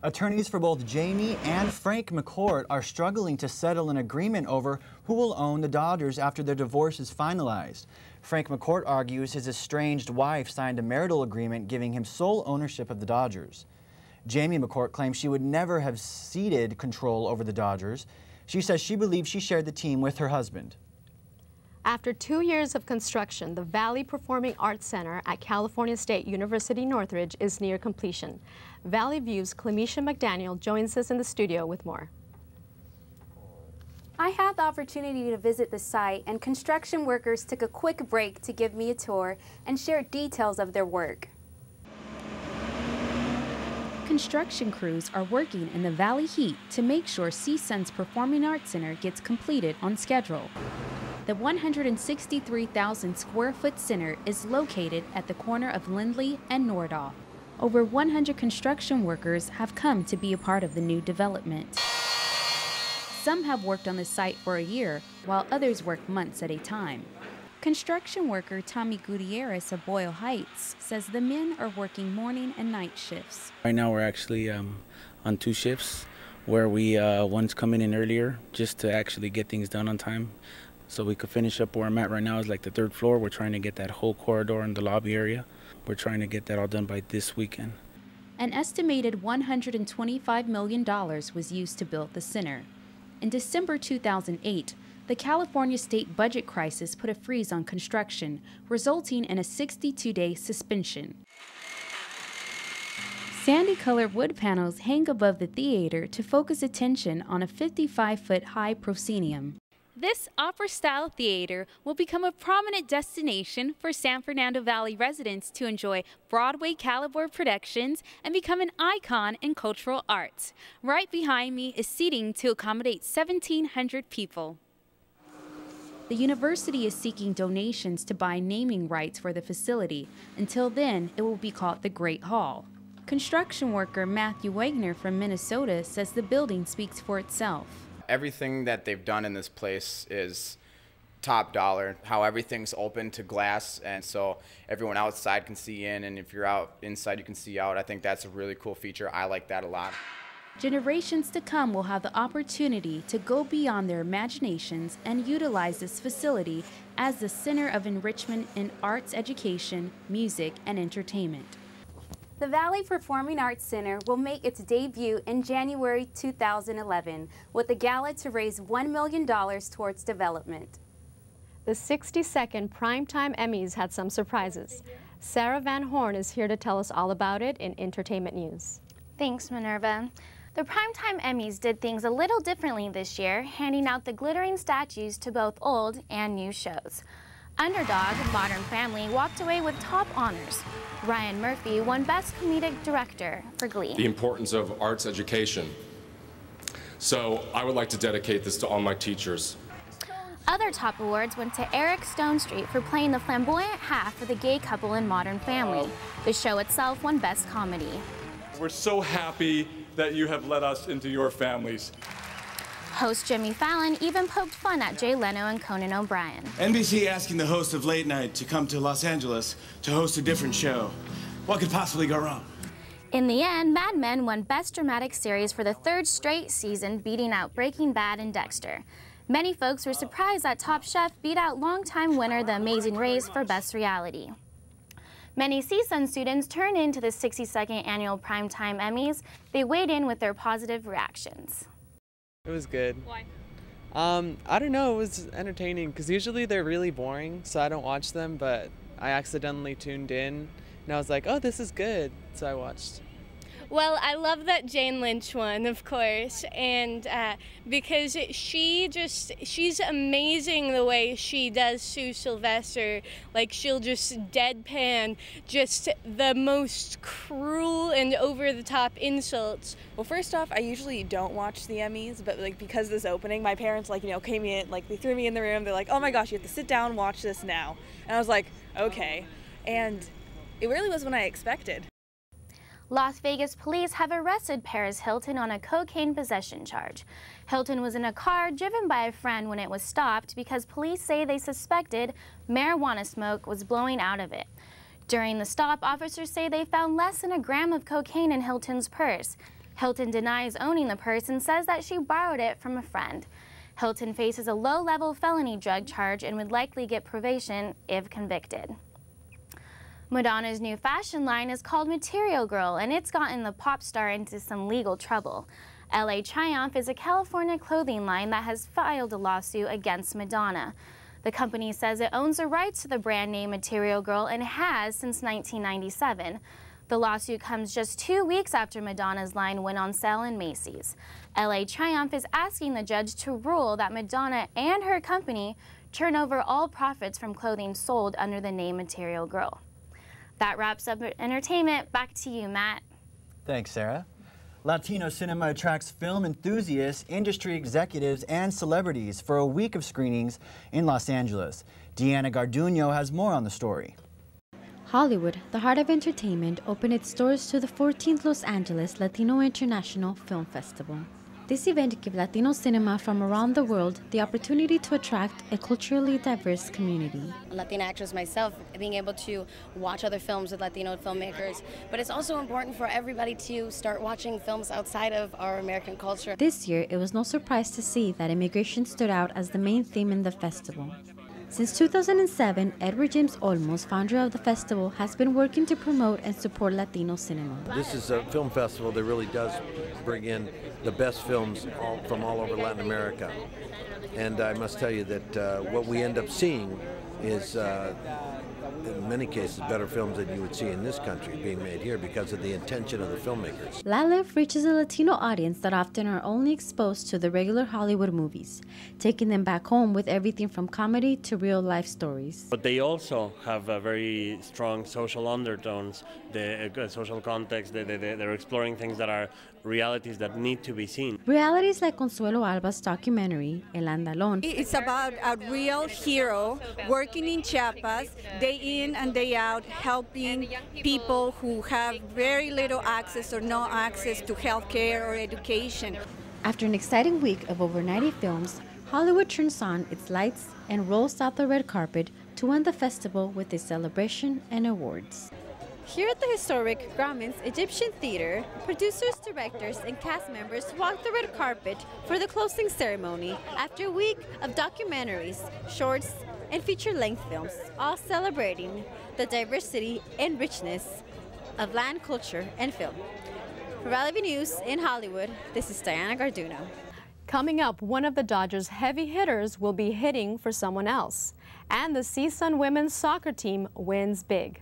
Attorneys for both Jamie and Frank McCourt are struggling to settle an agreement over who will own the Dodgers after their divorce is finalized. Frank McCourt argues his estranged wife signed a marital agreement giving him sole ownership of the Dodgers. Jamie McCourt claims she would never have ceded control over the Dodgers. She says she believes she shared the team with her husband. After 2 years of construction, the Valley Performing Arts Center at California State University Northridge is near completion. Valley View's Clemisha McDaniel joins us in the studio with more. I had the opportunity to visit the site, and construction workers took a quick break to give me a tour and share details of their work. Construction crews are working in the valley heat to make sure CSUN's Performing Arts Center gets completed on schedule. The 163,000 square foot center is located at the corner of Lindley and Nordoff. Over 100 construction workers have come to be a part of the new development. Some have worked on the site for a year, while others work months at a time. Construction worker Tommy Gutierrez of Boyle Heights says the men are working morning and night shifts. Right now we're actually on 2 shifts where one's coming in earlier just to actually get things done on time so we could finish up where I'm at right now is like the 3rd floor. We're trying to get that whole corridor in the lobby area. We're trying to get that all done by this weekend. An estimated $125 million was used to build the center. In December 2008, the California state budget crisis put a freeze on construction, resulting in a 62-day suspension. Sandy-colored wood panels hang above the theater to focus attention on a 55-foot-high proscenium. This opera-style theater will become a prominent destination for San Fernando Valley residents to enjoy Broadway-caliber productions and become an icon in cultural arts. Right behind me is seating to accommodate 1,700 people. The university is seeking donations to buy naming rights for the facility. Until then, it will be called the Great Hall. Construction worker Matthew Wagner from Minnesota says the building speaks for itself. Everything that they've done in this place is top dollar, how everything's open to glass, and so everyone outside can see in, and if you're out inside you can see out. I think that's a really cool feature. I like that a lot. Generations to come will have the opportunity to go beyond their imaginations and utilize this facility as the center of enrichment in arts education, music, and entertainment. The Valley Performing Arts Center will make its debut in January 2011 with a gala to raise $1 million towards development. The 60-second Primetime Emmys had some surprises. Sarah Van Horn is here to tell us all about it in Entertainment News. Thanks, Minerva. The Primetime Emmys did things a little differently this year, handing out the glittering statues to both old and new shows. Underdog, Modern Family, walked away with top honors. Ryan Murphy won Best Comedic Director for Glee. The importance of arts education. So I would like to dedicate this to all my teachers. Other top awards went to Eric Stonestreet for playing the flamboyant half of the gay couple in Modern Family. The show itself won Best Comedy. We're so happy that you have let us into your families. Host Jimmy Fallon even poked fun at Jay Leno and Conan O'Brien. NBC asking the host of Late Night to come to Los Angeles to host a different show. What could possibly go wrong? In the end, Mad Men won Best Dramatic Series for the 3rd straight season, beating out Breaking Bad and Dexter. Many folks were surprised that Top Chef beat out longtime winner The Amazing Race for Best Reality. Many CSUN students turned into the 62nd annual Primetime Emmys. They weighed in with their positive reactions. It was good. Why? I don't know, it was entertaining because usually they're really boring, so I don't watch them, but I accidentally tuned in and I was like, oh, this is good, so I watched. Well, I love that Jane Lynch won, of course, and because she's amazing the way she does Sue Sylvester. Like, she'll just deadpan just the most cruel and over-the-top insults. Well, first off, I usually don't watch the Emmys, but like because of this opening, my parents came in, they threw me in the room. They're like, oh my gosh, you have to sit down and watch this now. And I was like, okay. And it really was what I expected. Las Vegas police have arrested Paris Hilton on a cocaine possession charge. Hilton was in a car driven by a friend when it was stopped because police say they suspected marijuana smoke was blowing out of it. During the stop, officers say they found less than a gram of cocaine in Hilton's purse. Hilton denies owning the purse and says that she borrowed it from a friend. Hilton faces a low-level felony drug charge and would likely get probation if convicted. Madonna's new fashion line is called Material Girl, and it's gotten the pop star into some legal trouble. LA Triumph is a California clothing line that has filed a lawsuit against Madonna. The company says it owns the rights to the brand name Material Girl and has since 1997. The lawsuit comes just 2 weeks after Madonna's line went on sale in Macy's. LA Triumph is asking the judge to rule that Madonna and her company turn over all profits from clothing sold under the name Material Girl. That wraps up entertainment. Back to you, Matt. Thanks, Sarah. Latino Cinema attracts film enthusiasts, industry executives, and celebrities for a week of screenings in Los Angeles. Deanna Garduno has more on the story. Hollywood, the heart of entertainment, opened its doors to the 14th Los Angeles Latino International Film Festival. This event gives Latino cinema from around the world the opportunity to attract a culturally diverse community. A Latina actress myself, being able to watch other films with Latino filmmakers, but it's also important for everybody to start watching films outside of our American culture. This year, it was no surprise to see that immigration stood out as the main theme in the festival. Since 2007, Edward James Olmos, founder of the festival, has been working to promote and support Latino cinema. This is a film festival that really does bring in the best films from all over Latin America. And I must tell you that what we end up seeing is, in many cases, better films than you would see in this country being made here because of the intention of the filmmakers. LALIF reaches a Latino audience that often are only exposed to the regular Hollywood movies, taking them back home with everything from comedy to real-life stories. But they also have very strong social undertones, the social context. They're exploring things that are realities that need to be seen. Realities like Consuelo Alba's documentary, El Andalón. It's about a real hero working in Chiapas, day in and day out, helping people who have very little access or no access to health care or education. After an exciting week of over 90 films, Hollywood turns on its lights and rolls out the red carpet to end the festival with a celebration and awards. Here at the historic Grauman's Egyptian Theater, producers, directors, and cast members walked the red carpet for the closing ceremony after a week of documentaries, shorts, and feature-length films, all celebrating the diversity and richness of land culture and film. For Valley View News in Hollywood, this is Diana Garduno. Coming up, one of the Dodgers' heavy hitters will be hitting for someone else. And the CSUN women's soccer team wins big.